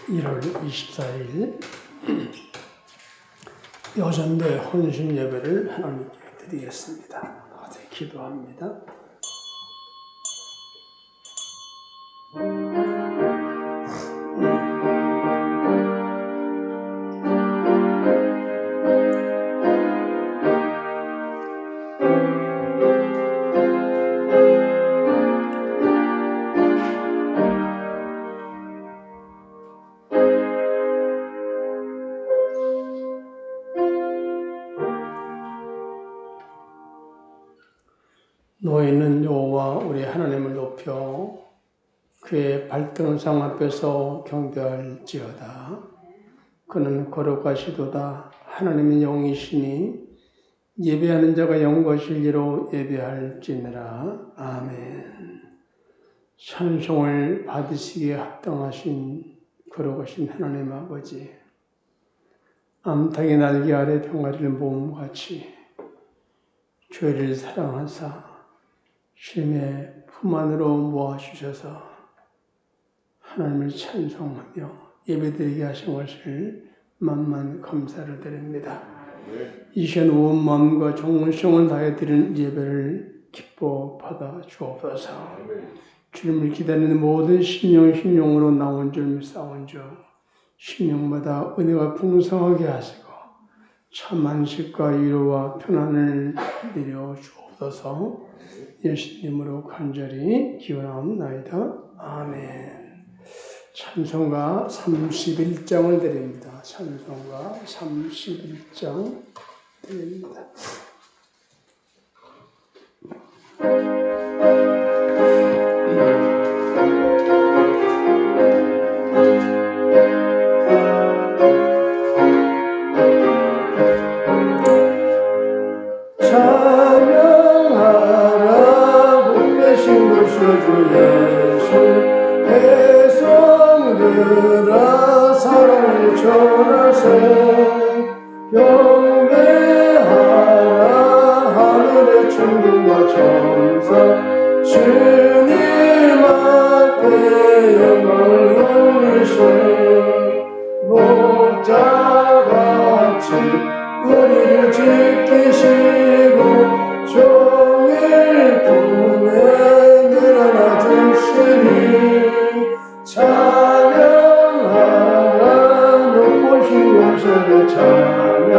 1월 24일 여전대 혼신 예배를 하나님께 드리겠습니다. 기도합니다. 너희는 여호와 우리 하나님을 높여 그의 발등한 상 앞에서 경배할지어다. 그는 거룩하시도다. 하나님은 영이시니 예배하는 자가 영과 진리로 예배할지니라. 아멘. 찬송을 받으시기에 합당하신 거룩하신 하나님 아버지, 암탉의 날개 아래 병아리를 모음같이 죄를 사랑하사 주님의 품 안으로 모아주셔서 하나님을 찬송하며 예배드리게 하신 것을 만만 감사를 드립니다. 이 시간 온 마음과 정성을 다해 드리는 예배를 기뻐 받아 주옵소서. 주님을 기다리는 모든 심령으로 나온 줄 믿사온 줄 심령마다 은혜가 풍성하게 하시고 참 안식과 위로와 편안을 내려 주옵소서. 예수님으로 간절히 기원하옵나이다. 아멘. 찬송가 31장을 드립니다. 찬송가 31장 드립니다. 백성들아 사랑을 전하세 경배하라 하늘의 천군과 천사 주님 앞에 영광을 돌리세 목자같이 우리를 지키시고 종일 품에 늘어나 주시니 찬양하라 높으신 용서를 찬양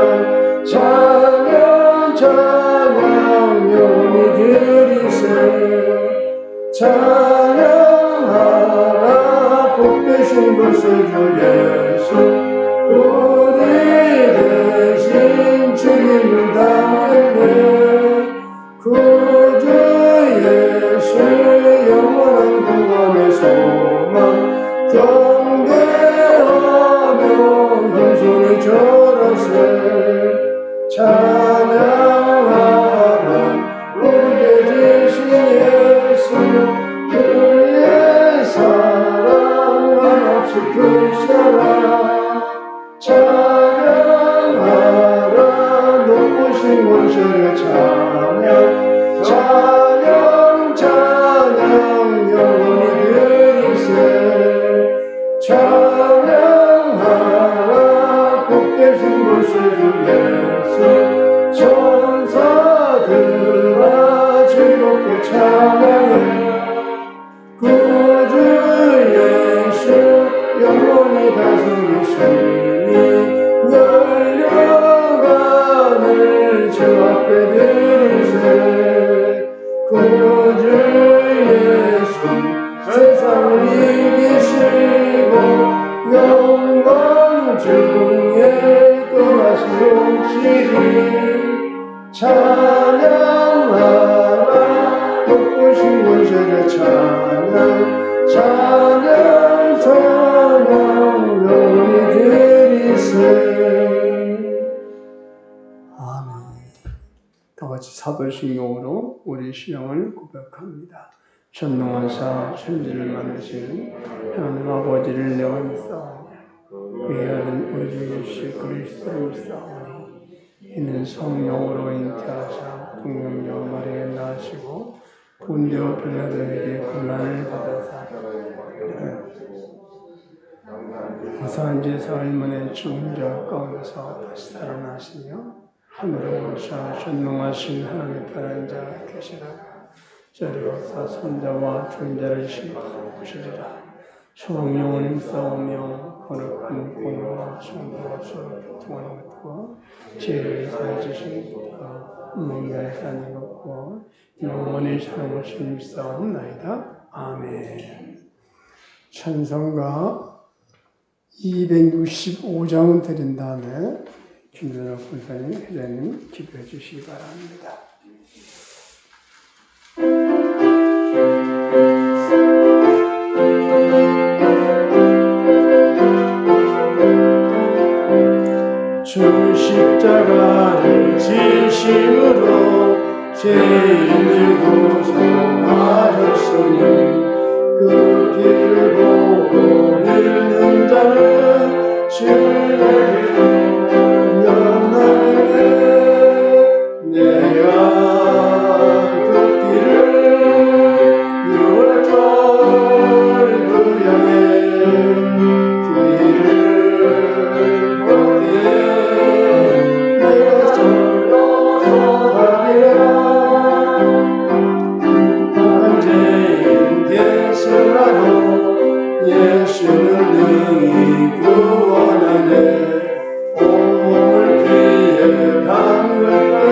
영원히 드리세 찬양하라 복되신 구세주 예수 우리 대신 죽임을 당했네 구주 예수 영원한 구원의 소망 경배하며 형손을 절하세 찬양하라 우리의 대신 예수 그의 사랑 한없이 크시라 찬양하라 높으신 권세의 찬양 영원히 드리세 찬양하라 복되신 구세주 예수 천사들아 즐겁게 찬양해 구주 예수 영원히 다스리시니 열려가는 주 앞에 드리세 구주 예수 세상을 이기시고 영광 중에 떠나시 오시리 찬양하라 높으신 권세의 찬양 영원히 드리세. 아멘. 다같이 사도신경으로 우리 신앙을 고백합니다. 전능하사 천지를 만드신 하나님 아버지를 내가 믿사오니 위하는 우리 주 예수 그리스도를 믿사오니 이는 성령으로 잉태하사 동정녀 마리아에 나시고 본디오 빌라도에게 고난을 받아사 무사한지 사흘만에 죽은 자 가운데서 다시 살아나시며 하늘에 오르사 전능하신 하나님의 편한 자 계시다가 저리로서 선자와 존재를 심판하시리라. 소망영원히 싸우며 거룩한 공로와 성도와 서로 교통하는 것과 죄를 사해주신 것과 멍자의 하나님 것과 영원히 살아오신 싸움나이다. 아멘. 찬송가 265장은 드린 다음에 김준호 권사님, 회장님 기도해 주시기 바랍니다. 주 십자가를 지심으로 죄인을 구속하셨으니 그 길을 보고 읽는 자는 주의 영광을 내가 그 길을 6월절 그 향해 길을 걷기에 내가 sollo서 가리라. 행복한 죄인 되시라도 예수는 능히 구원하네. 온몸을 피해 담글 때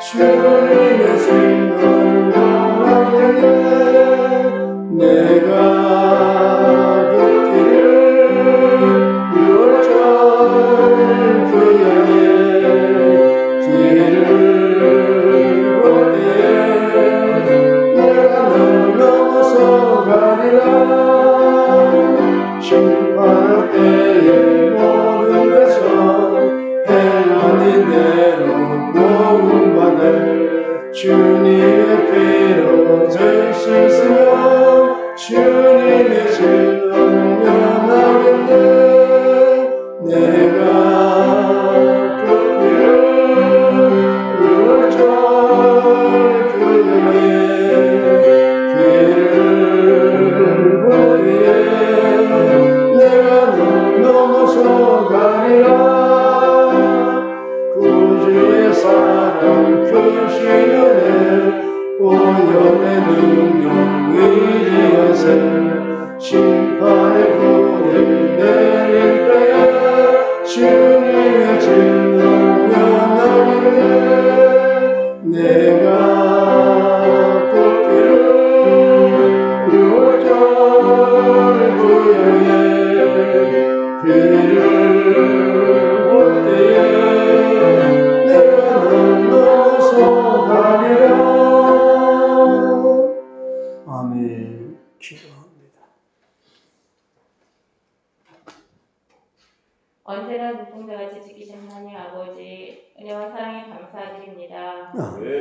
주님의 신을 영광하게 내가 그 길을 6월절 그 향해 길을 걷기에 내가 널 넘어서 가리라. 심판할 때에 모든 데서 행하는 대로 도움받을 주님의 피로 죄 씻으며 주님의 신을 면하겠네. 내가 그 길을 6월절 그 향해 길을 걷기에 내가 널 넘어서 가리라. 구주의 사랑 크신 은혜 보혈의 능력 위리하세 심판의 불이 내릴 때에 주님의 진노 면하겠네. 내가 그 길을 6월절 그 향해 길을 걷기에 내가 널 넘어서 가리라. 아멘. 기도합니다. 언제나 눈동자같이 지키신 하나님 아버지 은혜와 사랑에 감사드립니다.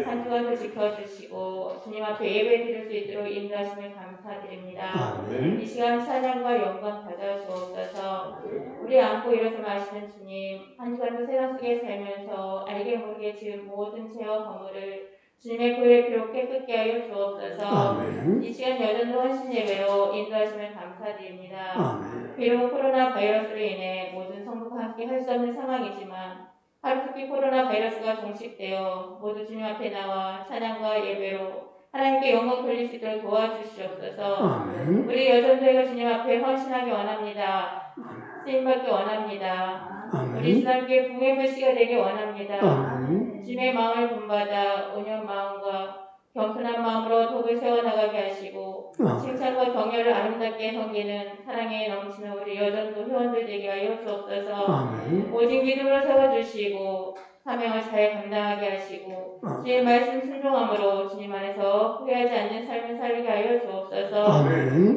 한 주간도 지켜주시고 주님 앞에 예배 드릴 수 있도록 인도하심을 감사드립니다. 이 시간 찬양과 영광 받아주옵소서. 우리 안고 일어서 마시는 주님, 한 주간도 세상 속에 살면서 알게 모르게 지은 모든 죄와 허물을 주님의 보혈의 피로 깨끗게 하여 주옵소서. 이 시간 여전도 헌신 예배로 인도하심을 감사드립니다. 비록 코로나 바이러스로 인해 모든 성도가 함께 할 수 없는 상황이지만 하루속히 코로나 바이러스가 종식되어 모두 주님 앞에 나와 찬양과 예배로 하나님께 영광 돌릴 수 있도록 도와주시옵소서. 우리 여전도회가 주님 앞에 헌신하기 원합니다. 쓰임받기 원합니다. 우리 주님께 붕의 불씨가 되기 원합니다. 주님의 마음을 본받아 온유한 마음과 겸손한 마음으로 덕을 세워나가게 하시고 칭찬과 격려를 아름답게 섬기는 사랑에 넘치는 우리 여전도 회원들 되게 하여 주옵소서. 오직 믿음으로 세워주시고 사명을 잘 감당하게 하시고 주의 말씀 순종함으로 주님 안에서 후회하지 않는 삶을 살게 하여 주옵소서.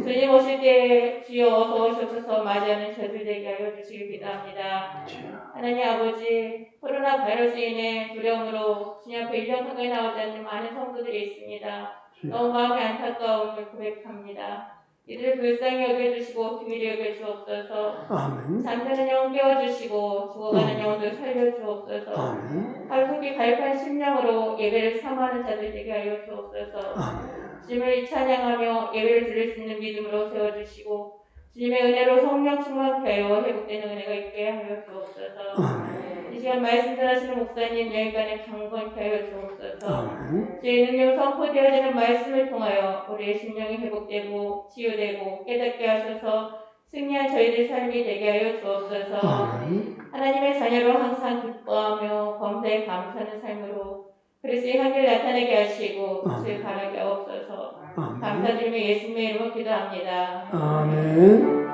주님 오실 때 주여 어서 오시옵소서 맞이하는 저들 되게 하여 주시길 기도합니다. 하나님 아버지, 코로나 바이러스 인해 두려움으로 주님 앞에 1년 가까이 나오지 않는 많은 성도들이 있습니다. 너무 마음이 안타까움을 고백합니다. 이들을 불쌍히 여겨주시고 긍휼히 여겨주옵소서. 잠드는 영혼 깨워주시고 죽어가는 영혼들 살려주옵소서. 하루속히 갈판 심령으로 예배를 사모하는 자들 되게 하여 주옵소서. 주님을 찬양하며 예배를 드릴 수 있는 믿음으로 세워주시고 주님의 은혜로 성령 충만하여 회복되는 은혜가 있게 하여 주옵소서. 이 시간 말씀 전하시는 목사님 여기까지 강건케 하여 주옵소서. 주의 능력 선포되어지는 말씀을 통하여 우리의 심령이 회복되고 치유되고 깨닫게 하셔서 승리한 저희들 삶이 되게 하여 주옵소서. 하나님의 자녀로 항상 기뻐하며 범사에 감사하는 삶으로 그리스도의 향기를 나타내게 하시고 주의 바라게 하옵소서. 감사드리며 예수님의 이름으로 기도합니다. 아멘.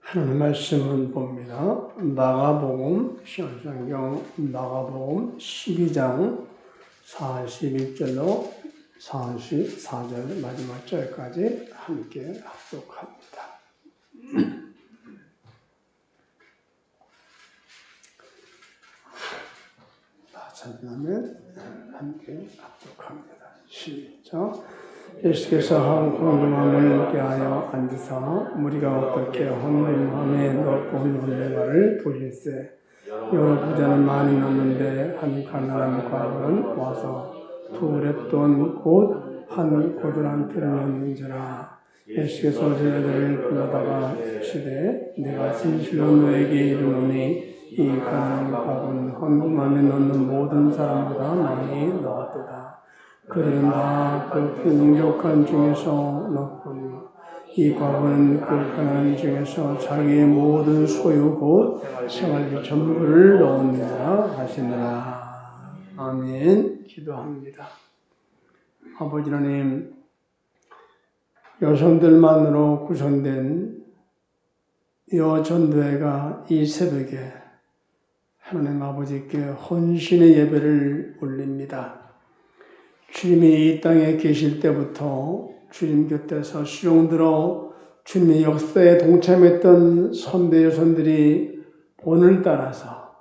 하나님 말씀은 봅니다. 마가복음, 신약성경 마가복음 12장 41절로 44절 마지막 절까지 함께 합독합니다. 찾으면 함께 합독합니다. 시작. 예수께서 한 궁금함을 깨하여 앉으사 무리가 어떻게 헌금함에 넣고 놓는가를 보실세. 여러 부자는 많이 넣는데 한 가난한 과부는 와서 두 랩돈 곧 한 고졸한 틀을 넣는지라. 예수께서 저희들을 불러다가 시되 내가 진실로 너에게 이르노니 이 가난한 과부는 헌금함에 넣는 모든 사람보다 많이 넣었도다. 그들은 다 그 풍족한 중에서 넣거니 이 과부는 그 가난한 중에서 자기의 모든 소유 곧 생활비 전부를 넣었느니라 하시느라. 아멘. 기도합니다. 아버지 하나님, 여성들만으로 구성된 여전도회가 이 새벽에 하나님 아버지께 헌신의 예배를 올립니다. 주님이 이 땅에 계실 때부터 주님 곁에서 수종들어 주님의 역사에 동참했던 선대 여선들이 본을 따라서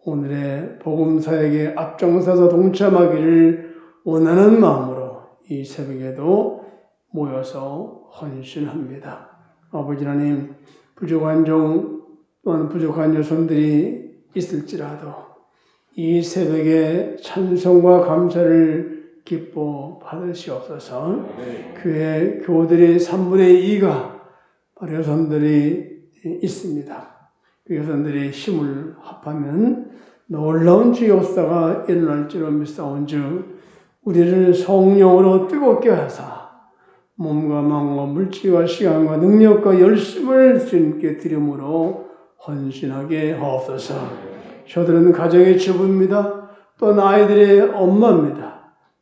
오늘의 복음사역에 앞장서서 동참하기를 원하는 마음으로 이 새벽에도 모여서 헌신합니다. 아버지 하나님, 부족한 종 또한 부족한 여선들이 있을지라도 이 새벽에 찬송과 감사를 기뻐 받으시옵소서. 교회 교우들이 3분의 2가 바로 여성들이 있습니다. 그 여성들이 힘을 합하면 놀라운 주의 역사가 일어날 줄로 믿사온즉 우리를 성령으로 뜨겁게 하사 몸과 마음과 물질과 시간과 능력과 열심을 주님께 드림으로 헌신하게 하옵소서. 저들은 가정의 주부입니다. 또한 아이들의 엄마입니다.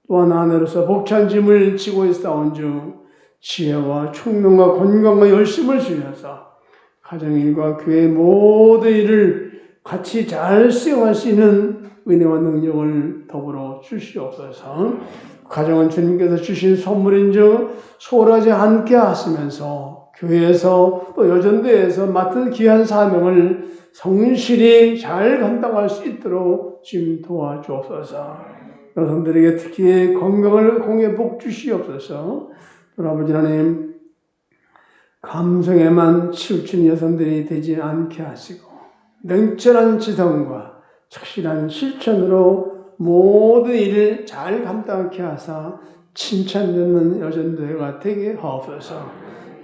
또한 아내로서 벅찬 짐을 지고 있사온즉 지혜와 총명과 건강과 열심을 주셔서 가정일과 교회의 모든 일을 같이 잘 수행할 수 있는 은혜와 능력을 더불어 주시옵소서. 가정은 주님께서 주신 선물인즉 소홀하지 않게 하시면서 교회에서 또 여전도에서 맡은 귀한 사명을 성실히 잘 감당할 수 있도록 주님 도와주옵소서. 여성들에게 특히 건강을 공에 복 주시옵소서. 아버지 하나님, 감성에만 치우친 여성들이 되지 않게 하시고 냉철한 지성과 착실한 실천으로 모든 일을 잘 감당하게 하사 칭찬받는 여전도회가 되게 하옵소서.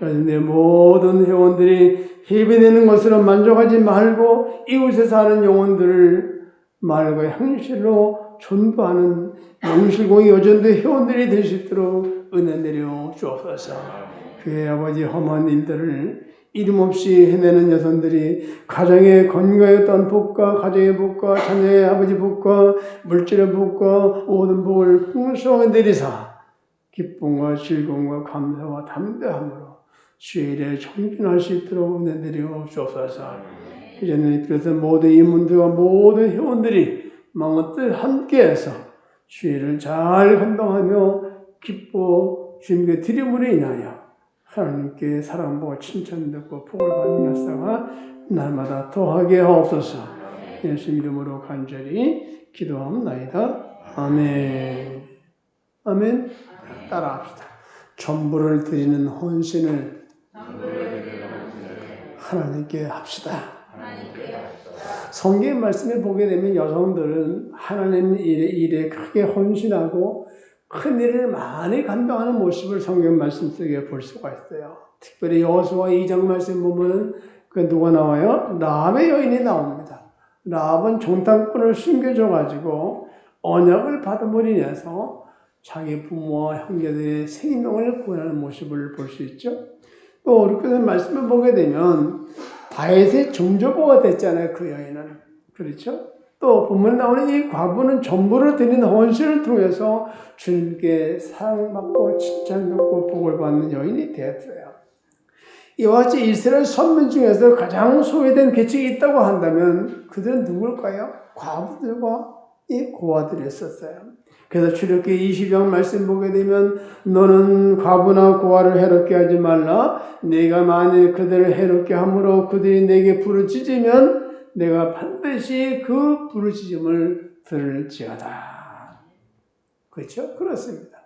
여전도회 모든 회원들이 예배되는 것으로 만족하지 말고 이웃에 사는 영혼들을 말과 행실로 전도하는 영실공의 여전도회 회원들이 될 수 있도록 은혜 내려 주옵소서. 교회 아버지 험한 일들을 이름 없이 해내는 여성들이 가정의 건강의 어떤 복과 가정의 복과 자녀의 아버지 복과 물질의 복과 모든 복을 풍성하게 내리사 기쁨과 즐거움과 감사와 담대함으로 주의 일에 청진할 수 있도록 은혜 내려 주옵소서. 이제는 그래서 모든 임원들과 모든 회원들이 마음과 뜻 함께해서 주의 일을 잘 감당하며 기뻐 주님께 드림으로 인하여 하나님께 사랑받고 칭찬받고 복을 받는 역사가 날마다 더하게 하옵소서. 예수 이름으로 간절히 기도합나이다. 아멘. 아멘. 따라합시다. 전부를 드리는 헌신을 하나님께 합시다. 성경의 말씀을 보게 되면 여성들은 하나님 일에 크게 헌신하고 큰 일을 많이 감당하는 모습을 성경 말씀 속에 볼 수가 있어요. 특별히 여호수아 2장 말씀 보면 그 누가 나와요? 라합의 여인이 나옵니다. 라합은 종탄꾼을 숨겨줘가지고 언약을 받음으로 인해서 자기 부모와 형제들의 생명을 구원하는 모습을 볼 수 있죠. 또 우리 교회 말씀을 보게 되면 다윗의 정조보가 됐잖아요. 그 여인은. 그렇죠? 또 본문에 나오는 이 과부는 전부를 드리는 헌신을 통해서 주님께 사랑받고 칭찬받고 복을 받는 여인이 되었어요. 이와 같이 이스라엘 선민 중에서 가장 소외된 계층이 있다고 한다면 그들은 누굴까요? 과부들과 이 고아들이었어요. 그래서 출애굽기 20장 말씀 보게 되면 너는 과부나 고아를 해롭게 하지 말라. 네가 만일 그들을 해롭게 함으로 그들이 내게 부르짖으면 내가 반드시 그 부르짖음을 들을지어다. 그렇죠? 그렇습니다.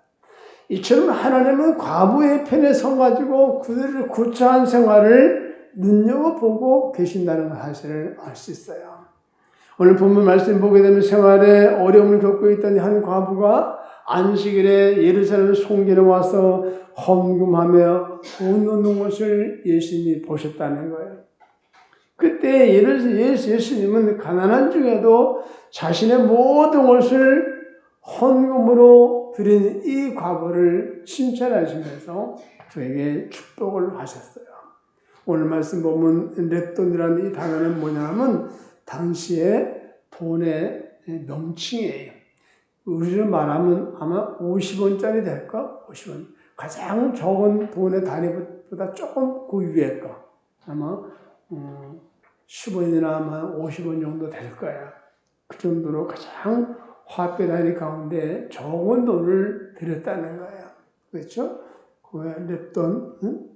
이처럼 하나님은 과부의 편에 서가지고 그들을 구차한 생활을 눈여겨보고 계신다는 사실을 알 수 있어요. 오늘 본문 말씀 보게 되면 생활에 어려움을 겪고 있던 한 과부가 안식일에 예루살렘 송전에 와서 헌금하며 돈 넣는 것을 예수님이 보셨다는 거예요. 그때 예수님은 가난한 중에도 자신의 모든 것을 헌금으로 드린 이 과부를 칭찬하시면서 그에게 축복을 하셨어요. 오늘 말씀 보면 랩돈이라는 이 단어는 뭐냐면 당시에 돈의 명칭이에요. 우리로 말하면 아마 50원짜리 될까? 50원. 가장 적은 돈의 단위보다 조금 그 위에 거. 아마 10원이나 아마 50원 정도 될 거야. 그 정도로 가장 화폐 단위 가운데 적은 돈을 드렸다는 거예요. 그렇죠? 그 랩돈,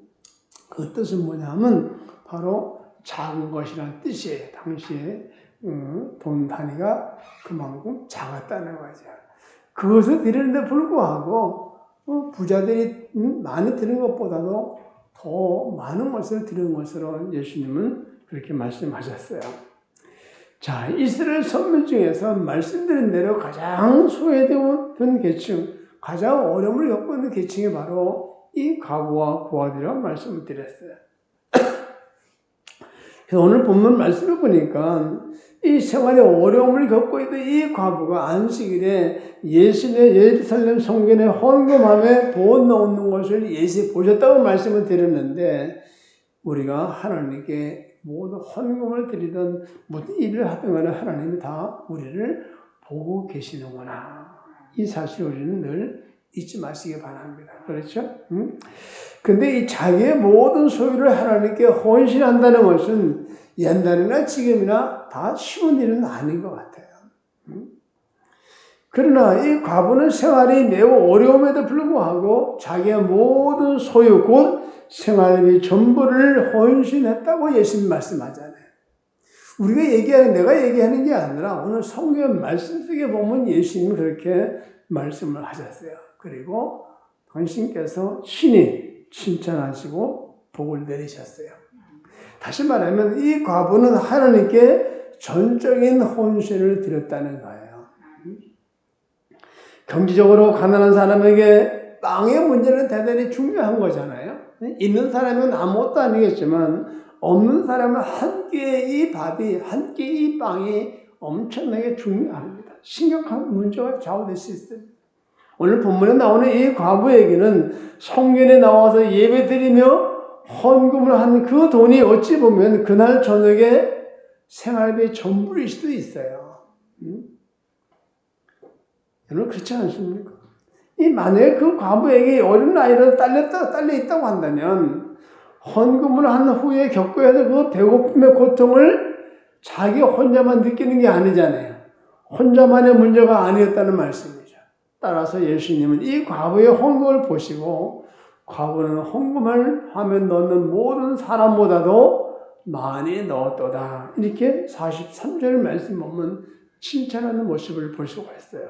그 뜻은 뭐냐면 바로 작은 것이라는 뜻이에요. 당시에 돈 단위가 그만큼 작았다는 거죠. 그것을 드리는데 불구하고 부자들이 많이 드리는 것보다도 더 많은 것을 드리는 것으로 예수님은 그렇게 말씀하셨어요. 자, 이스라엘 선민 중에서 말씀드린 대로 가장 소외되었던 계층, 가장 어려움을 겪고 있는 계층이 바로 이 과부와 고아들이라고 말씀을 드렸어요. 그래서 오늘 본문 말씀을 보니까 이 생활에 어려움을 겪고 있던 이 과부가 안식일에 예루살렘 성전에 헌금함에 돈 넣는 것을 예시 보셨다고 말씀을 드렸는데 우리가 하나님께 모든 헌금을 드리던 모든 일을 하던 간에 하나님이 다 우리를 보고 계시는구나. 이 사실 우리는 늘 잊지 마시기 바랍니다. 그렇죠? 근데 이 자기의 모든 소유를 하나님께 헌신한다는 것은 옛날이나 지금이나 다 쉬운 일은 아닌 것 같아요. 그러나 이 과부는 생활이 매우 어려움에도 불구하고 자기의 모든 소유 곧 생활비 전부를 헌신했다고 예수님 말씀하잖아요. 내가 얘기하는 게 아니라 오늘 성경 말씀 속에 보면 예수님이 그렇게 말씀을 하셨어요. 그리고 당신께서 친히 칭찬하시고 복을 내리셨어요. 다시 말하면 이 과부는 하나님께 전적인 헌신을 드렸다는 거예요. 경제적으로 가난한 사람에게 빵의 문제는 대단히 중요한 거잖아요. 있는 사람은 아무것도 아니겠지만 없는 사람은 한 끼의 이 밥이, 한 끼의 이 빵이 엄청나게 중요합니다. 심각한 문제가 좌우될 수 있습니다. 오늘 본문에 나오는 이 과부에게는 성전에 나와서 예배드리며 헌금을 한 그 돈이 어찌 보면 그날 저녁에 생활비의 전부일 수도 있어요. 여러분 그렇지 않습니까? 만약에 그 과부에게 어린 나이라도 딸려 있다고 한다면 헌금을 한 후에 겪어야 될 그 배고픔의 고통을 자기 혼자만 느끼는 게 아니잖아요. 혼자만의 문제가 아니었다는 말씀이죠. 따라서 예수님은 이 과부의 헌금을 보시고 과부는 헌금을 하면 넣는 모든 사람보다도 많이 넣었도다. 이렇게 43절 말씀 보면 칭찬하는 모습을 볼 수가 있어요.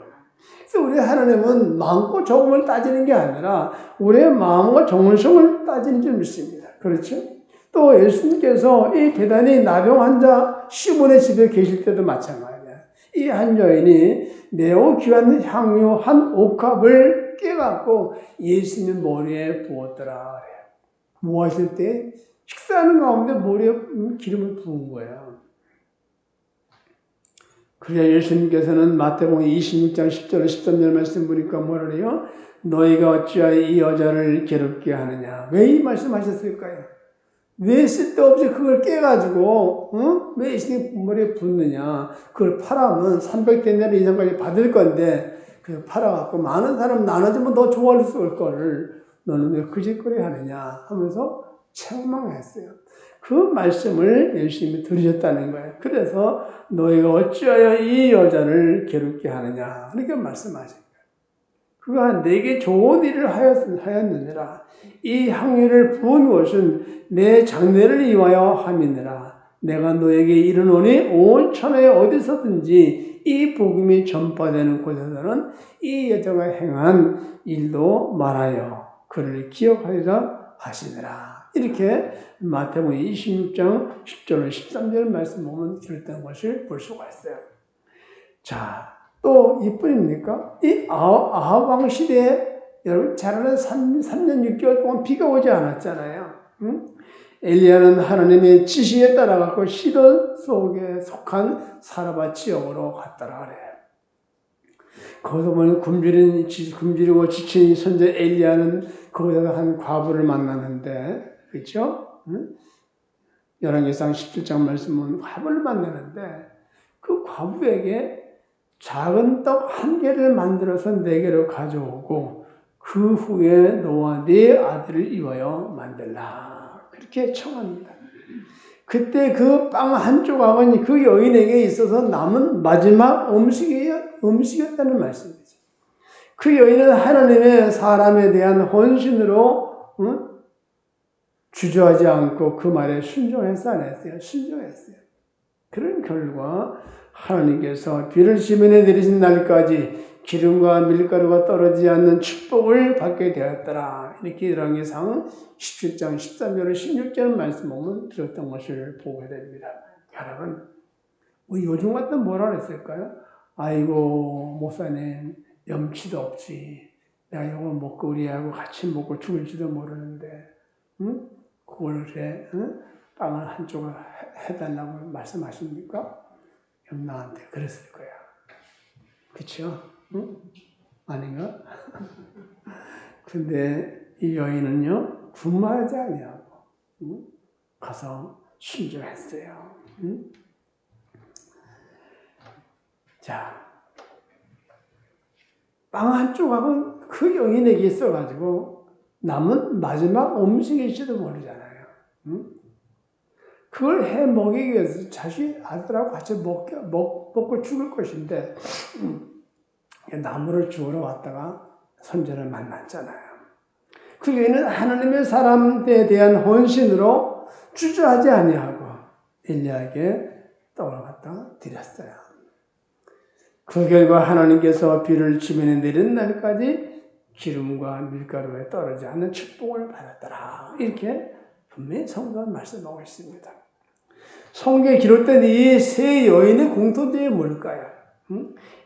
그래서 우리 하나님은 많고 적음을 따지는 게 아니라 우리의 마음과 정성을 따지는 줄 믿습니다. 그렇죠? 또 예수님께서 이 대단히 나병 환자 시몬의 집에 계실 때도 마찬가지예요. 이 한 여인이 매우 귀한 향유 한 옥합을 깨갖고 예수님 머리에 부었더라. 뭐 하실 때? 식사하는 가운데 머리에 기름을 부은 거예요. 그래야 예수님께서는 마태복음 26장 10절 13절 말씀 보니까 뭐라 그래요? 너희가 어찌하여 이 여자를 괴롭게 하느냐. 왜 이 말씀하셨을까요? 왜 쓸데없이 그걸 깨가지고 왜 예수님 머리에 붓느냐. 그걸 팔아면 300데나리 이상까지 받을 건데 그 팔아갖고 많은 사람 나눠주면 더 좋아할 걸 너는 왜 그 짓거리 하느냐 하면서 책망했어요. 그 말씀을 예수님이 들으셨다는 거예요. 그래서 너희가 어찌하여 이 여자를 괴롭게 하느냐 이렇게 말씀하신 거예요. 그가 내게 좋은 일을 하였느니라. 이 향유를 부은 것은 내 장례를 위하여 함이니라. 내가 너에게 이르노니 온 천하에 어디서든지 이 복음이 전파되는 곳에서는 이 여자가 행한 일도 말하여 그를 기억하리라 하시니라. 이렇게 마태복음 26장 10절 13절 말씀 보면 그랬던 것을 볼 수가 있어요. 자, 또 이뿐입니까? 이 아합 왕 시대에 여러분 잘 아는 3년 6개월 동안 비가 오지 않았잖아요. 응? 엘리야는 하나님의 지시에 따라가고 시돈 속에 속한 사라밧 지역으로 갔더라 그래요. 거기서 보면 굶주리고 지친 선제 엘리야는 거기다가 한 과부를 만나는데, 그렇죠? 응? 열왕기상 17장 말씀은 과부를 만나는데 그 과부에게 작은 떡 한 개를 만들어서 내게로 가져오고 그 후에 너와 네 아들을 위하여 만들라. 그렇게 청합니다. 그때 그 빵 한 조각은 그 여인에게 있어서 남은 마지막 음식이었다는 말씀이죠. 그 여인은 하나님의 사람에 대한 헌신으로 주저하지 않고 그 말에 순종했어 안 했어요? 순종했어요. 그런 결과 하나님께서 비를 지면에 내리신 날까지 기름과 밀가루가 떨어지지 않는 축복을 받게 되었더라. 이렇게 열왕기상 17장 13절 16절 말씀 보면 들었던 것을 보게 됩니다. 여러분, 우리 요즘 같은 뭐라 그랬을까요? 아이고 목사님 염치도 없지. 내가 이거 먹고 우리하고 같이 먹고 죽을지도 모르는데 그걸 그래 빵을 한 조각 해달라고 말씀하십니까? 나한테 그랬을 거야. 그쵸? 응? 아닌가? 근데 이 여인은요, 군말하지 아니하고, 가서 순종했어요. 자, 빵 한 조각은 그 여인에게 있어가지고, 남은 마지막 음식일지도 모르잖아요. 그걸 해 먹이기 위해서 자신 아들하고 같이 먹고 죽을 것인데 나무를 주우러 왔다가 선제를 만났잖아요. 그 여인은 하나님의 사람에 대한 헌신으로 주저하지 아니하고 엘리야에게 떡을 갖다 드렸어요. 그 결과 하나님께서 비를 지면에 내린 날까지 기름과 밀가루에 떨어지지 않는 축복을 받았더라. 이렇게 분명히 성경은 말씀하고 있습니다. 성경에 기록된 이 세 여인의 공통점이 뭘까요?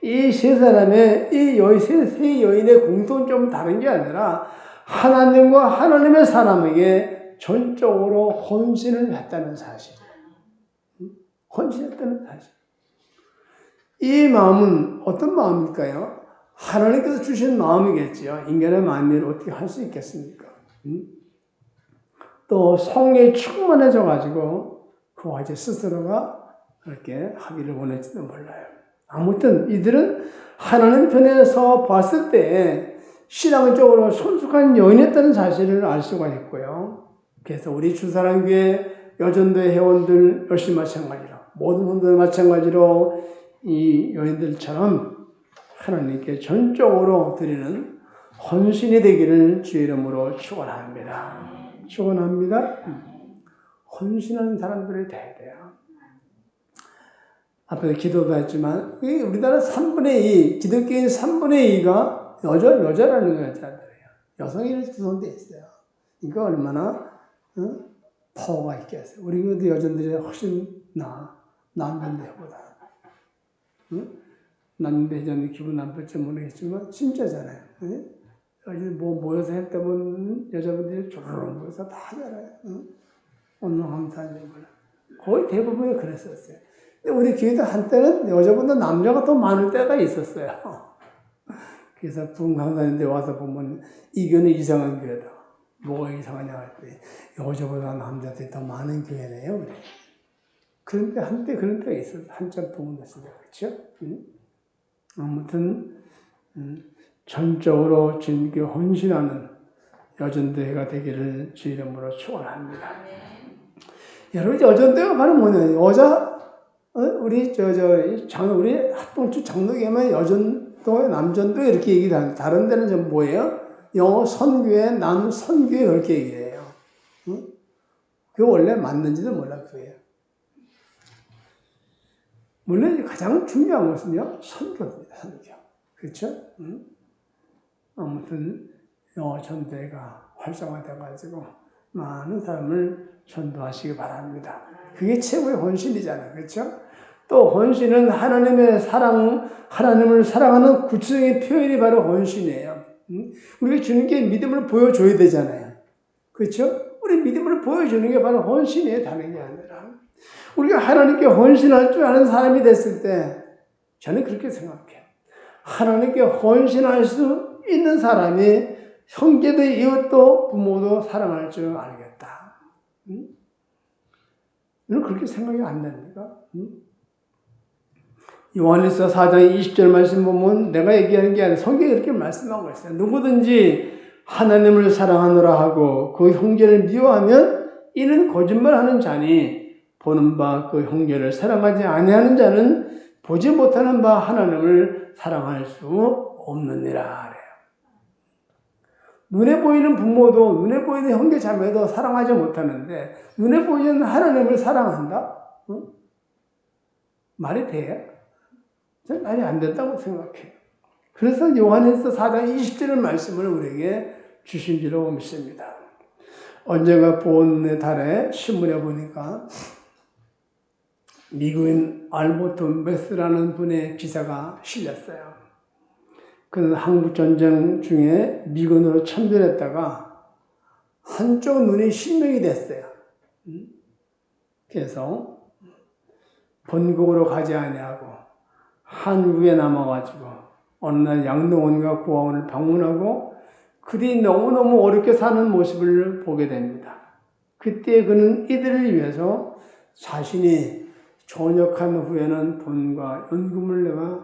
이 세 사람의, 세 여인의 공통점은 다른 게 아니라 하나님과 하나님의 사람에게 전적으로 헌신을 했다는 사실. 헌신했다는 사실. 이 마음은 어떤 마음일까요? 하나님께서 주신 마음이겠지요. 인간의 마음을 어떻게 할 수 있겠습니까? 또 성령이 충만해져가지고 그 화제 스스로가 그렇게 하기를 원할지도 몰라요. 아무튼 이들은 하나님 편에서 봤을 때 신앙적으로 성숙한 여인이었다는 사실을 알 수가 있고요. 그래서 우리 주사랑교회 여전도의 회원들 역시 마찬가지로 모든 분들 마찬가지로 이 여인들처럼 하나님께 전적으로 드리는 헌신이 되기를 주 이름으로 축원합니다. 축원합니다. 헌신하는 사람들이 돼야 돼요. 앞에서 기도도 했지만 우리나라 3분의 2, 기독교인 3분의 2가 여자라는 거예요. 여자들이에요. 여성이 구성되어 있어요. 이거 얼마나 파워가 있겠어요. 우리 여자들이 훨씬 남편들보다. 남편들 여자는 기분 나쁠지 모르겠지만 진짜잖아요. 어디 뭐 모여서 할 때 보면 여자분들이 조르륵 모여서 다 하잖아요. 온누감사님 거의 대부분이 그랬었어요. 근데 우리 교회도 한때는 여자보다 남자가 더 많을 때가 있었어요. 그래서 부흥 강사님들 와서 보면 이 교회는 이상한 교회다. 뭐가 이상하냐 할 때 여자보다 남자들이 더 많은 교회네요. 그래. 그런데 한때 그런 때가 있었어요. 한참 부흥 됐을 때 그렇죠? 아무튼 전적으로 주님께 헌신하는 여전대회가 되기를 주 이름으로 축원합니다. 여러분 여전대회가 바로 뭐냐? 우리 우리 합동주 장로교회만 여전도 남전도 이렇게 얘기를 하는데 다른 데는 좀 뭐예요? 영어 선교회, 남선교회 그렇게 얘기해요. 그게 원래 맞는지도 몰라 그거예요. 물론 가장 중요한 것은요 선교입니다. 선교. 그렇죠? 아무튼 영어 전도회가 활성화돼가지고 많은 사람을 전도하시기 바랍니다. 그게 최고의 헌신이잖아요. 그렇죠? 또 헌신은 하나님을 사랑하는 구체적인 표현이 바로 헌신이에요. 우리가 주님께 믿음을 보여줘야 되잖아요. 그렇죠? 우리 믿음을 보여주는 게 바로 헌신이에요. 다른 게 아니라. 우리가 하나님께 헌신할 줄 아는 사람이 됐을 때 저는 그렇게 생각해요. 하나님께 헌신할 수 있는 사람이 형제도 이웃도 부모도 사랑할 줄 알겠다. 저는 그렇게 생각이 안 됩니까? 요한일서 4장 20절 말씀 보면 내가 얘기하는 게 아니라 성경이 이렇게 말씀하고 있어요. 누구든지 하나님을 사랑하노라 하고 그 형제를 미워하면 이는 거짓말하는 자니 보는 바 그 형제를 사랑하지 아니하는 자는 보지 못하는 바 하나님을 사랑할 수 없느니라 그래요. 눈에 보이는 부모도 눈에 보이는 형제 자매도 사랑하지 못하는데 눈에 보이는 하나님을 사랑한다? 말이 돼요? 저는 말이 안 된다고 생각해요. 그래서 요한일서 4장 20절의 말씀을 우리에게 주신 줄로 믿습니다. 언젠가 보온의 달에 신문에 보니까 미국인 알버트 메스라는 분의 기사가 실렸어요. 그는 한국전쟁 중에 미군으로 참전했다가 한쪽 눈이 실명이 됐어요. 그래서 본국으로 가지 아니하고 한국에 남아가지고 어느 날 양동원과 고아원을 방문하고 그들이 너무너무 어렵게 사는 모습을 보게 됩니다. 그때 그는 이들을 위해서 자신이 전역한 후에는 돈과 연금을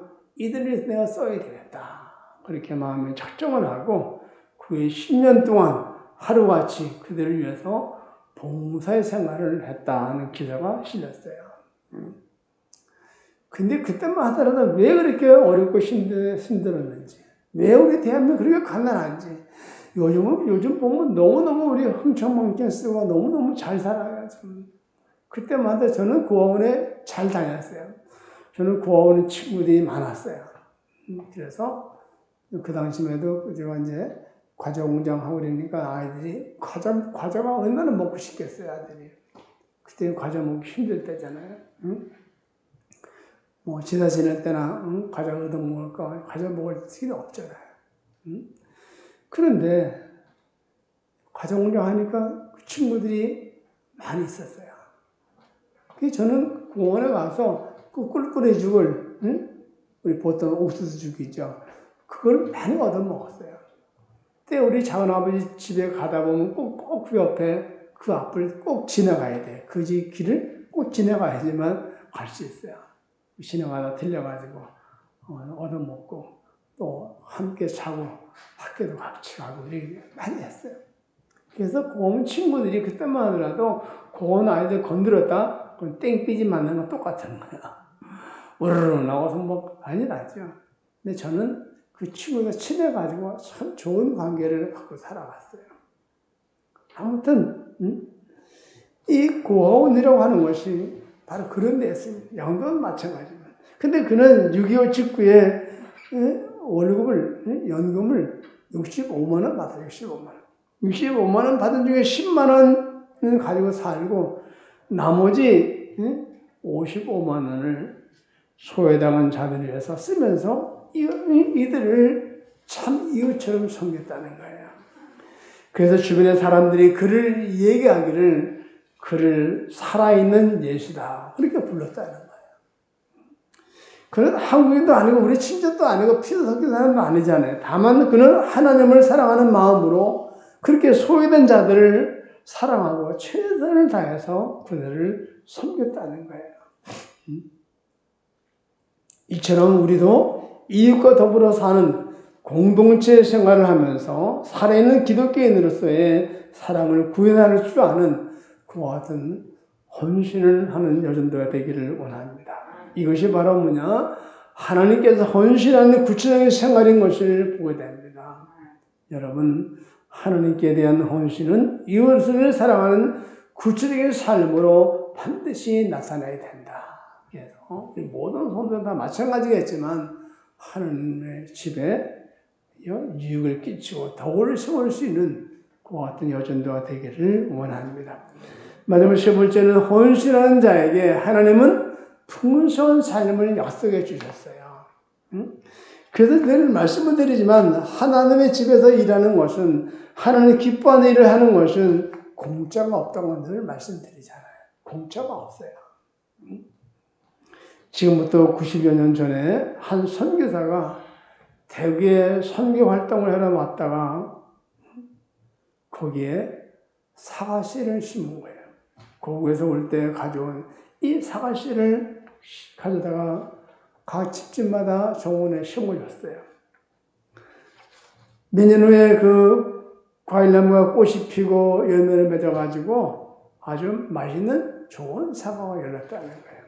내가 써야 되겠다. 그렇게 마음에 작정을 하고 그의 10년 동안 하루같이 그들을 위해서 봉사의 생활을 했다는 기사가 실렸어요. 근데 그때만 하더라도 왜 그렇게 어렵고 힘들었는지, 왜 우리 대한민국 그렇게 가난한지, 요즘 보면 너무너무 우리 흥청망청 쓰고 너무너무 잘 살아요. 그때마다 저는 고아원에 잘 다녔어요. 저는 고아원에 친구들이 많았어요. 그래서 그 당시에도 제가 이제 과자 공장하고 그러니까 아이들이 과자가 얼마나 먹고 싶겠어요, 아들이. 그때 과자 먹기 힘들 때잖아요. 뭐 지사 지낼 때나 과자 얻어 먹을까 과자 먹을 필요 없잖아요. 그런데 과자 공장 하니까 친구들이 많이 있었어요. 그래서 저는 공원에 가서 그 꿀꿀해죽을 우리 보통 옥수수죽 있죠. 그걸 많이 얻어 먹었어요. 그때 우리 작은아버지 집에 가다 보면 꼭 그 옆에 그 앞을 꼭 지나가야 돼. 그 집 길을 꼭 지나가야지만 갈 수 있어요. 지나가다 틀려가지고 얻어먹고 또 함께 자고 학교도 같이 가고 이렇게 많이 했어요. 그래서 고원 친구들이 그때만 하더라도 고원 아이들 건드렸다 그럼 땡삐지 맞는 건 똑같은 거야. 우르르 나와서 뭐 많이 나죠. 근데 저는 그 친구가 친해가지고 참 좋은 관계를 갖고 살아갔어요. 아무튼 이 고아원이라고 하는 것이 바로 그런 데 있습니다. 양도는 마찬가지입니다. 근데 그는 6.25 직후에 월급을, 연금을 65만 원 받아요. 65만 원. 65만 원 받은 중에 10만 원은 가지고 살고 나머지 55만 원을 소외당한 자들을 위해서 쓰면서 이들을 참 이웃처럼 섬겼다는 거예요. 그래서 주변의 사람들이 그를 얘기하기를 그를 살아있는 예수다 그렇게 불렀다는 거예요. 그는 한국인도 아니고 우리 친척도 아니고 피도 섞인 사람도 아니잖아요. 다만 그는 하나님을 사랑하는 마음으로 그렇게 소외된 자들을 사랑하고 최선을 다해서 그들을 섬겼다는 거예요. 이처럼 우리도 이웃과 더불어 사는 공동체 생활을 하면서 살아있는 기독교인으로서의 사랑을 구현할 줄 아는 그와 같은 헌신을 하는 여전도가 되기를 원합니다. 이것이 바로 뭐냐? 하나님께서 헌신하는 구체적인 생활인 것을 보게 됩니다. 여러분, 하나님께 대한 헌신은 이웃을 사랑하는 구체적인 삶으로 반드시 나타나야 된다. 그래서 모든 성도는 다 마찬가지겠지만 하나님의 집에 유익을 끼치고 덕을 심을 수 있는 그와 같은 여전도가 되기를 원합니다. 마지막 세 번째는 헌신하는 자에게 하나님은 풍성한 삶을 약속해 주셨어요. 그래서 늘 말씀을 드리지만 하나님의 집에서 일하는 것은 하나님 기뻐하는 일을 하는 것은 공짜가 없다고 늘 말씀드리잖아요. 공짜가 없어요. 지금부터 90여 년 전에 한 선교사가 대구에 선교 활동을 하러 왔다가 거기에 사과씨를 심은 거예요. 거기에서 올 때 가져온 이 사과씨를 가져다가 각 집집마다 정원에 심어줬어요. 몇 년 후에 그 과일나무가 꽃이 피고 열매를 맺어가지고 아주 맛있는 좋은 사과가 열렸다는 거예요.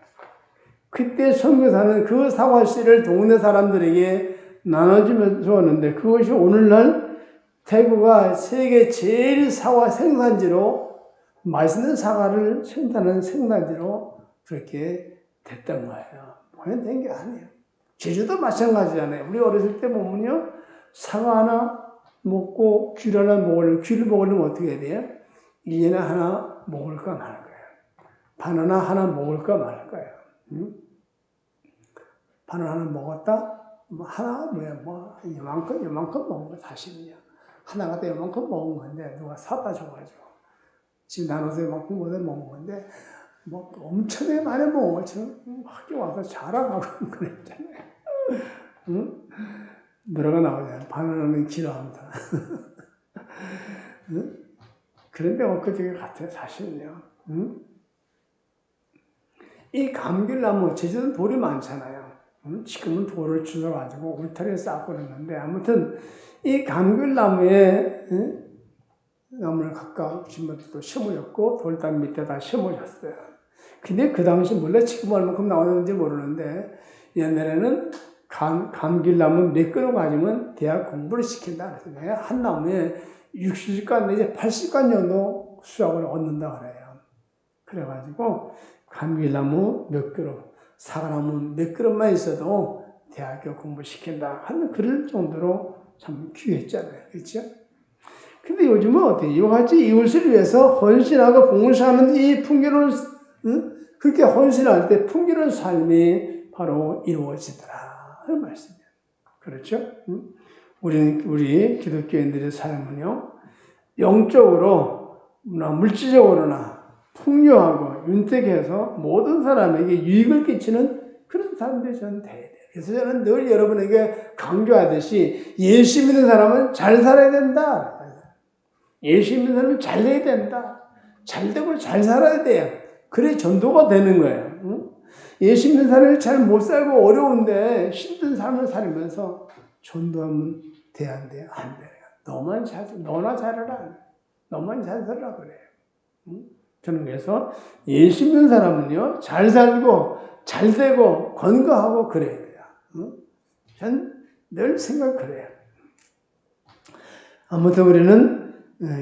그때 선교사는 그 사과씨를 동네 사람들에게 나눠주었는데 그것이 오늘날 대구가 세계 제일 사과 생산지로 맛있는 사과를 생산하는 생산지로 그렇게 됐던 거예요. 그냥 된 게 아니에요. 제주도 마찬가지잖아요. 우리 어렸을 때 보면요. 사과 하나 먹고 귤 하나 먹으려면 귤을 먹으려면 어떻게 해야 돼요? 1년에 하나 먹을까 말 거예요. 바나나 하나 먹을까 말 거예요. 바나나 하나 먹었다? 하나 이만큼 먹은 거 사실은요. 하나가 또 이만큼 먹은 건데 누가 사다 줘가지고 지금 나눠서 이만큼 먹은 건데 뭐 엄청나게 많이 먹은 것처럼 학교 와서 자랑하고 그랬잖아요. 응? 뭐라고 나오잖아요. 바나나는 기도한다. 응? 그런데 엊그저께 같아요. 사실은요. 응? 이 감귤나무 제주도는 돌이 많잖아요. 지금은 돌을 주워가지고 울타리에 쌓고 그러는데 아무튼 이 감귤나무에 나무를 각각 집마다 심어줬고 돌담 밑에다 심어줬어요. 근데 그 당시 몰래 지금 얼마큼 나오는지 모르는데 옛날에는 감귤나무 몇 그루 가지면 대학 공부를 시킨다 그랬어요. 한 나무에 60간 내지 80간 정도 수확을 얻는다 그래요. 그래가지고 감귤나무 몇 그루, 사과나무 몇 그루만 있어도 대학교 공부시킨다 하는 그럴 정도로 참 귀했잖아요. 그렇죠? 근데 요즘은 어때요? 이와 같이 이웃을 위해서 헌신하고 봉사하는 이 풍요로운, 그렇게 헌신할 때 풍요로운 삶이 바로 이루어지더라. 하는 말씀이에요. 그렇죠? 우리 기독교인들의 삶은요, 영적으로, 물질적으로나 풍요하고 윤택해서 모든 사람에게 유익을 끼치는 그런 사람들이 저는 돼야 돼요. 그래서 저는 늘 여러분에게 강조하듯이 예수 믿는 사람은 잘 살아야 된다. 예수 믿는 사람은 잘 돼야 된다. 잘 되고 잘 살아야 돼요. 그래 전도가 되는 거예요. 응? 예수 믿는 사람이 잘 못 살고 어려운데 힘든 삶을 살면서 전도하면 돼, 안 돼요? 안 돼요. 너나 잘하라. 너만 잘 살라 그래요. 응? 저는 그래서 예수 믿는 사람은요, 잘 살고, 잘 되고, 건강하고 그래야 돼요. 응? 전 늘 생각해요. 아무튼 우리는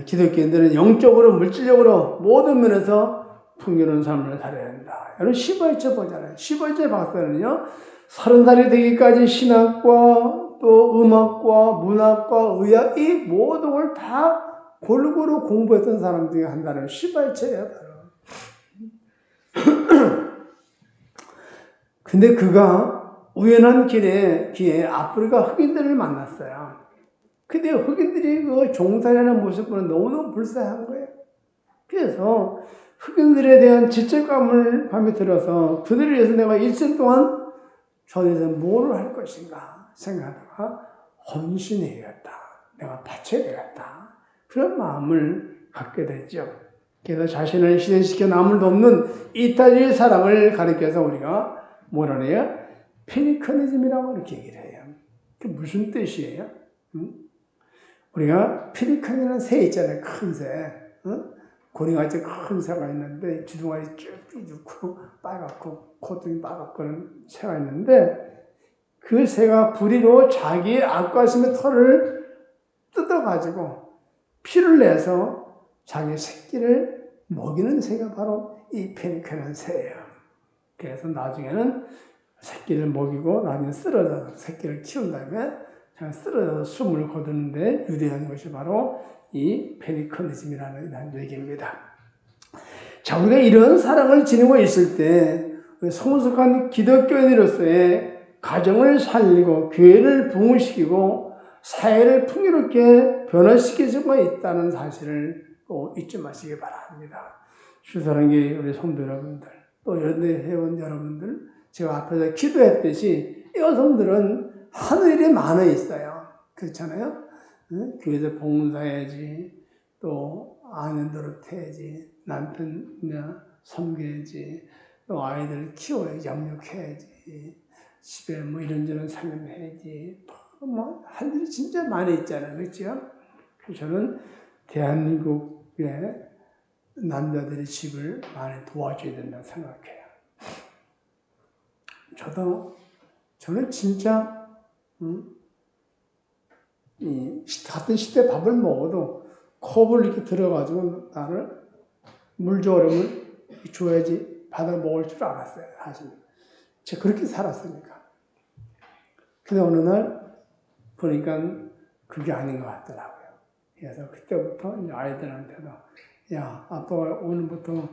기독교인들은 영적으로 물질적으로 모든 면에서 풍요로운 삶을 살아야 한다. 여러분 15일째 보잖아요. 15일째 박사는요. 30살이 되기까지 신학과 또 음악과 문학과 의학 이 모든 걸 다 골고루 공부했던 사람 중에 한 사람이 15일째예요. 바로. 근데 그가 우연한 기회에 아프리카 흑인들을 만났어요. 근데 흑인들이 그 종살이하는 모습 보면 너무너무 불쌍한 거예요. 그래서 흑인들에 대한 죄책감을 밤에 들어서 그들을 위해서 내가 일생 동안 저에서 뭘 할 것인가 생각하다가 헌신해야겠다. 내가 바쳐야 되겠다. 그런 마음을 갖게 됐죠. 그래서 자신을 희생시켜 남을 돕는 이타주의 사랑을 가리켜서 우리가 뭐라 해요? 페니커니즘이라고 이렇게 얘기를 해요. 그게 무슨 뜻이에요? 우리가 페리칸이라는 새 있잖아요. 큰 새. 고리같이 큰 새가 있는데 주둥아리 쭉 삐죽고 빨갛고 콧등이 빨갛고 그런 새가 있는데 그 새가 부리로 자기의 앞가슴의 털을 뜯어가지고 피를 내서 자기 새끼를 먹이는 새가 바로 이 페리칸이라는 새예요. 그래서 나중에는 새끼를 먹이고 나중에 쓰러져서 새끼를 키운 다음에 쓰러져서 숨을 거두는데 유리한 것이 바로 이 페리커니즘이라는 얘기입니다. 자, 우리가 이런 사랑을 지니고 있을 때 성숙한 기독교인으로서의 가정을 살리고 교회를 부흥시키고 사회를 풍요롭게 변화시킬 수가 있다는 사실을 꼭 잊지 마시기 바랍니다. 주사랑계 우리 성도 여러분들 또 연대 회원 여러분들 제가 앞에서 기도했듯이 이 여성들은 하늘에 많아 있어요. 그렇잖아요? 응? 교회에서 봉사해야지, 또 아내 노릇해야지, 남편 섬겨야지, 또 아이들 키워야지, 양육해야지, 집에 뭐 이런저런 살림해야지, 뭐 할 일이 진짜 많이 있잖아요. 그렇죠? 그래서 저는 대한민국의 남자들의 집을 많이 도와줘야 된다고 생각해요. 저는 진짜 같은 시대 밥을 먹어도 컵을 이렇게 들어가지고 나를 물 줘 그러면 줘야지 받아 먹을 줄 알았어요. 사실 제가 그렇게 살았으니까. 근데 어느 날 보니까 그게 아닌 것 같더라고요. 그래서 그때부터 이제 아이들한테도 야 아빠가 오늘부터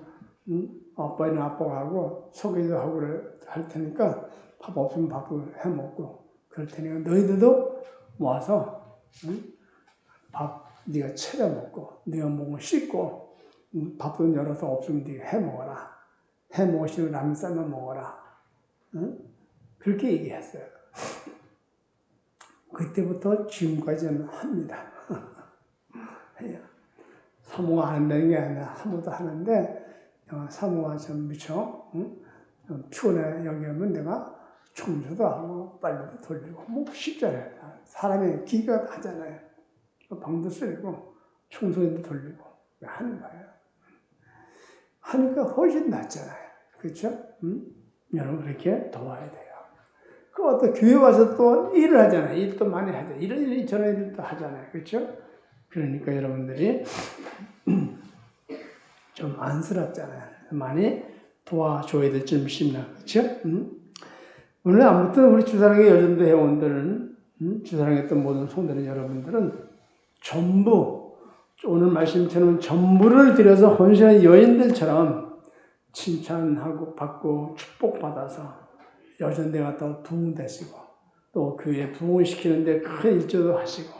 아빠는 아빠가 하고 소개도 하고 할 테니까 밥 없으면 밥을 해 먹고 그럴 테니까 너희들도 모아서 밥 네가 차려 먹고 네가 먹으면 씻고 밥도 열어서 없으면 네가 해 먹어라. 해 먹으시면 라면 삶아 먹어라. 그렇게 얘기했어요. 그때부터 지금까지는 합니다. 사모가 안 한다는 게 아니라 사모도 하는데 사모가 좀 미쳐 피곤해 여기 오면 내가 청소도 하고 빨래도 돌리고 뭐 쉽잖아요. 사람이 기가 하잖아요. 방도 쓰고 청소도 돌리고 하는 거예요. 하니까 훨씬 낫잖아요. 그렇죠? 여러분 그렇게 도와야 돼요. 그 어떤 교회 와서 또 일을 하잖아요. 일도 많이 하죠. 이런 일 저런 일도 하잖아요. 그렇죠? 그러니까 여러분들이 좀 안쓰럽잖아요. 많이 도와줘야 될 줄 믿습니다. 그렇죠? 오늘 아무튼 우리 주사랑의 여전도 회원들은 주사랑했던 모든 성도는 여러분들은 전부 오늘 말씀처럼 전부를 들여서 헌신한 여인들처럼 칭찬하고 받고 축복받아서 여전대가 더 부흥되시고 또 교회 부흥시키는데 큰 일조도 하시고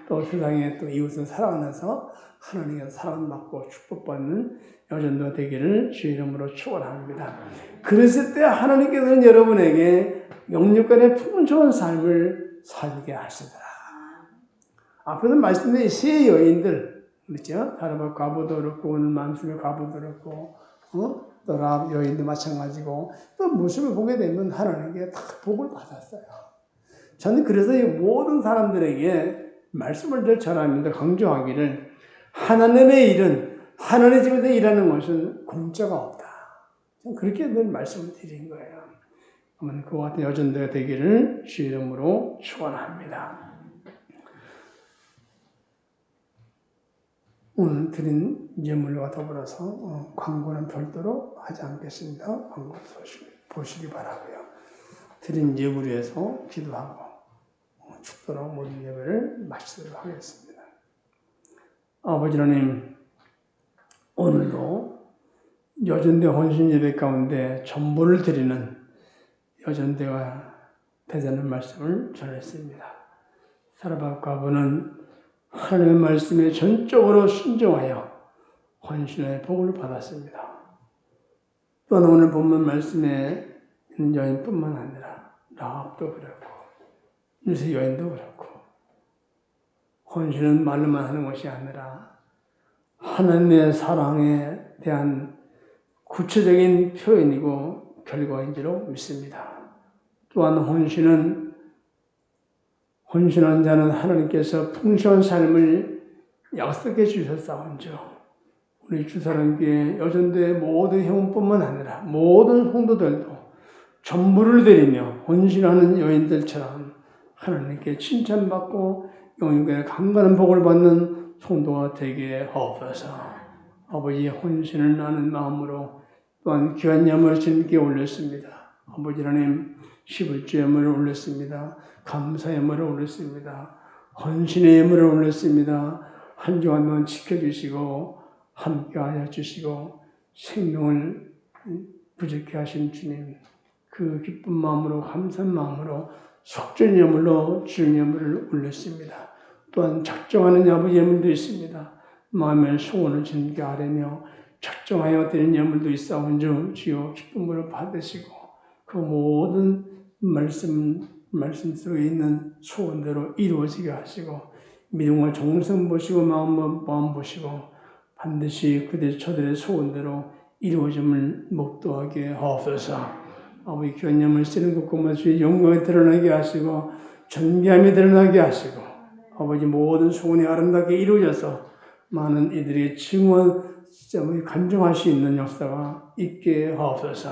또 세상에 또 이웃을 사랑하면서 하나님께서 사랑받고 축복받는 여전도 되기를 주의 이름으로 축원합니다. 그랬을 때 하나님께서는 여러분에게 영육간의 풍성한 삶을 살게 하시더라. 앞에서 말씀드린 세 여인들 그렇죠? 사르밧 과부도 그렇고 오늘 만수의 과부도 그렇고 또 라합 여인도 마찬가지고 또 모습을 보게 되면 하나님께 다 복을 받았어요. 저는 그래서 이 모든 사람들에게 말씀을 늘 전합니다. 강조하기를 하나님의 일은 하나님의 집에서 일하는 것은 공짜가 없다. 저는 그렇게 늘 말씀을 드린 거예요. 아멘. 그와 같은 여전대가 되기를 주 이름으로 축원합니다. 오늘 드린 예물과 더불어서 광고는 별도로 하지 않겠습니다. 광고 보시기 바라고요. 드린 예물 위해서 기도하고 축도로 모든 예배를 마치도록 하겠습니다. 아버지 하나님, 오늘도 여전대 헌신 예배 가운데 전부를 드리는 여전대가 되자는 말씀을 전했습니다. 사라바과부는 하나님의 말씀에 전적으로 순종하여 헌신의 복을 받았습니다. 또한 오늘 본문 말씀에 있는 여인뿐만 아니라 라합도 그렇고 유세 여인도 그렇고 헌신은 말로만 하는 것이 아니라 하나님의 사랑에 대한 구체적인 표현이고 결과인지로 믿습니다. 또한 헌신한 자는 하나님께서 풍성한 삶을 약속해 주셨사온즉 우리 주사랑교회 여전대 모든 형뿐만 아니라 모든 성도들도 전부를 드리며 헌신하는 여인들처럼 하나님께 칭찬받고 영육에 강건한 복을 받는 성도가 되게 하옵소서. 아버지의 헌신을 나는 마음으로 또한 귀한 예물을 주님께 올렸습니다. 아버지 하나님, 11조 예물을 올렸습니다. 감사 예물을 올렸습니다. 헌신의 예물을 올렸습니다. 한 주간 동안 지켜주시고 함께하여 주시고 생명을 부족케 하신 주님, 그 기쁜 마음으로 감사한 마음으로 속전 예물로 주의 예물을 올렸습니다. 또한 작정하는 아버지 예물도 있습니다. 마음의 소원을 주님께 아뢰며 작정하여 드린 예물도 있사온즉 주여 기쁨으로 받으시고 그 모든 말씀 속에 있는 소원대로 이루어지게 하시고 믿음과 정성 보시고 마음 보시고 반드시 저들의 소원대로 이루어짐을 목도하게 하옵소서. 아버지 귀한 예물 쓰는 것과 주의 영광이 드러나게 하시고 존귀함이 드러나게 하시고 아버지 모든 소원이 아름답게 이루어져서 많은 이들의 증언 간증할 수 있는 역사가 있게 하옵소서.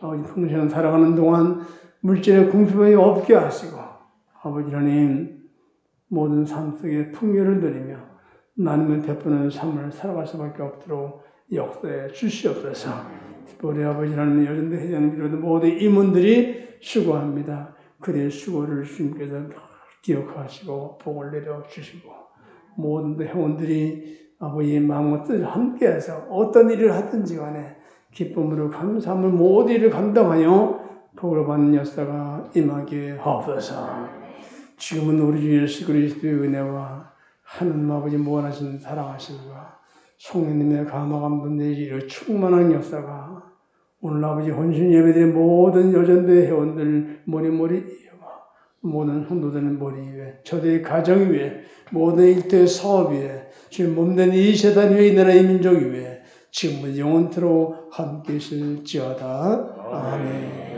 아버지 평생 살아가는 동안 물질의 궁핍이 없게 하시고 아버지 하나님 모든 삶 속에 풍요를 누리며 나눔을 베푸는 삶을 살아갈 수밖에 없도록 역사해 주시옵소서. 우리 아버지 하나님 여전대 회장님 비롯한 모든 임원들이 수고합니다. 그들의 수고를 주님께서 기억하시고 복을 내려 주시고 모든 회원들이 아버지의 마음과 뜻을 함께해서 어떤 일을 하든지 간에 기쁨으로 감사함을 모든 일을 감당하여 복을 받는 역사가 임하게 하옵소서. 지금은 우리 주 예수 그리스도의 은혜와 하나님 아버지 무한하신 사랑하심과 성령님의 감화감동 내리로 충만한 역사가 오늘 아버지 헌신 예배드린 모든 여전대 회원들 머리 모든 성도들의 머리 위에 저들의 가정 위에 모든 일대 사업 위에 지금 몸된 이 세상 위에 이 나라 이 민족 위에 지금은 영원토록 함께 있을지어다. 아멘.